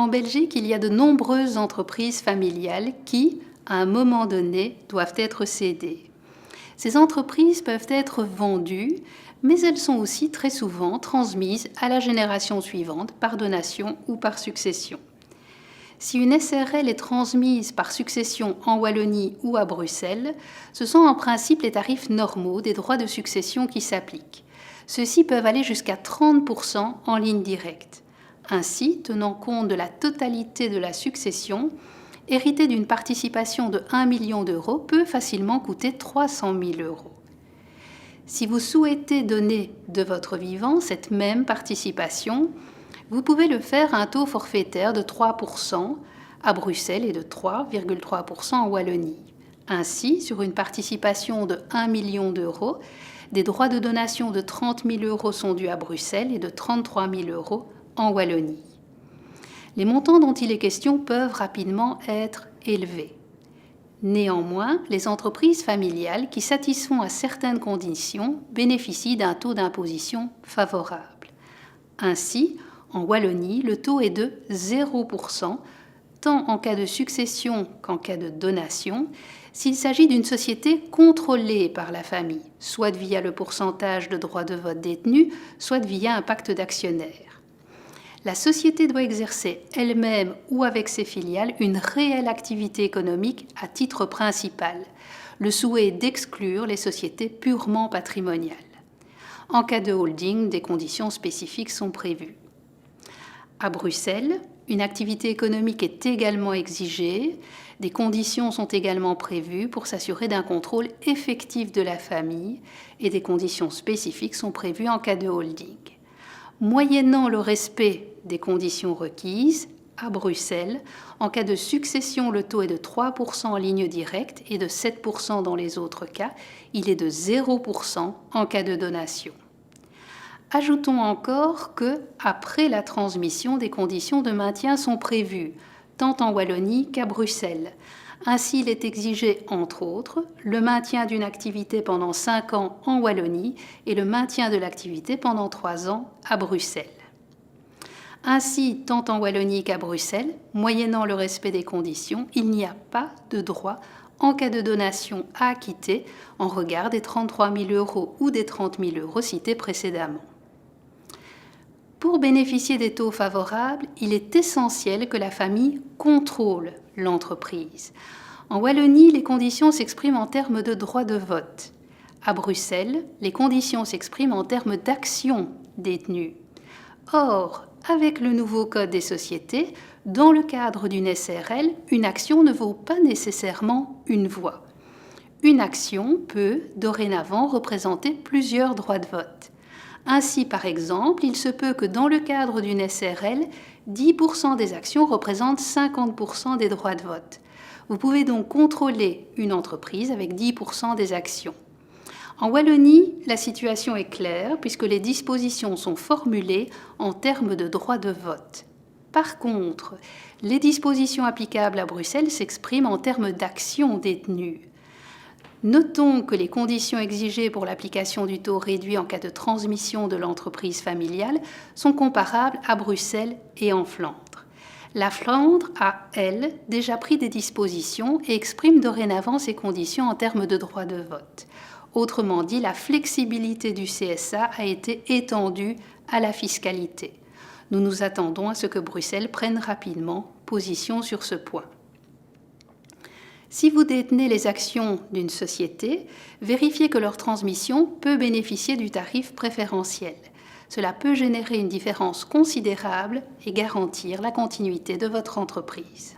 En Belgique, il y a de nombreuses entreprises familiales qui, à un moment donné, doivent être cédées. Ces entreprises peuvent être vendues, mais elles sont aussi très souvent transmises à la génération suivante par donation ou par succession. Si une SRL est transmise par succession en Wallonie ou à Bruxelles, ce sont en principe les tarifs normaux des droits de succession qui s'appliquent. Ceux-ci peuvent aller jusqu'à 30% en ligne directe. Ainsi, tenant compte de la totalité de la succession, hériter d'une participation de 1 million d'euros peut facilement coûter 300 000 euros. Si vous souhaitez donner de votre vivant cette même participation, vous pouvez le faire à un taux forfaitaire de 3% à Bruxelles et de 3,3% en Wallonie. Ainsi, sur une participation de 1 million d'euros, des droits de donation de 30 000 euros sont dus à Bruxelles et de 33 000 euros en Wallonie. Les montants dont il est question peuvent rapidement être élevés. Néanmoins, les entreprises familiales qui satisfont à certaines conditions bénéficient d'un taux d'imposition favorable. Ainsi, en Wallonie, le taux est de 0%, tant en cas de succession qu'en cas de donation, s'il s'agit d'une société contrôlée par la famille, soit via le pourcentage de droits de vote détenus, soit via un pacte d'actionnaires. La société doit exercer elle-même ou avec ses filiales une réelle activité économique à titre principal. Le souhait est d'exclure les sociétés purement patrimoniales. En cas de holding, des conditions spécifiques sont prévues. À Bruxelles, une activité économique est également exigée. Des conditions sont également prévues pour s'assurer d'un contrôle effectif de la famille et des conditions spécifiques sont prévues en cas de holding. Moyennant le respect des conditions requises, à Bruxelles, en cas de succession, le taux est de 3% en ligne directe et de 7% dans les autres cas. Il est de 0% en cas de donation. Ajoutons encore que, après la transmission, des conditions de maintien sont prévues, tant en Wallonie qu'à Bruxelles. Ainsi, il est exigé, entre autres, le maintien d'une activité pendant 5 ans en Wallonie et le maintien de l'activité pendant 3 ans à Bruxelles. Ainsi, tant en Wallonie qu'à Bruxelles, moyennant le respect des conditions, il n'y a pas de droit en cas de donation à acquitter en regard des 33 000 euros ou des 30 000 euros cités précédemment. Pour bénéficier des taux favorables, il est essentiel que la famille contrôle l'entreprise. En Wallonie, les conditions s'expriment en termes de droit de vote. À Bruxelles, les conditions s'expriment en termes d'actions détenues. Or, avec le nouveau Code des sociétés, dans le cadre d'une SRL, une action ne vaut pas nécessairement une voix. Une action peut, dorénavant, représenter plusieurs droits de vote. Ainsi, par exemple, il se peut que dans le cadre d'une SRL, 10% des actions représentent 50% des droits de vote. Vous pouvez donc contrôler une entreprise avec 10% des actions. En Wallonie, la situation est claire puisque les dispositions sont formulées en termes de droits de vote. Par contre, les dispositions applicables à Bruxelles s'expriment en termes d'actions détenues. Notons que les conditions exigées pour l'application du taux réduit en cas de transmission de l'entreprise familiale sont comparables à Bruxelles et en Flandre. La Flandre a, elle, déjà pris des dispositions et exprime dorénavant ces conditions en termes de droit de vote. Autrement dit, la flexibilité du CSA a été étendue à la fiscalité. Nous nous attendons à ce que Bruxelles prenne rapidement position sur ce point. Si vous détenez les actions d'une société, vérifiez que leur transmission peut bénéficier du tarif préférentiel. Cela peut générer une différence considérable et garantir la continuité de votre entreprise.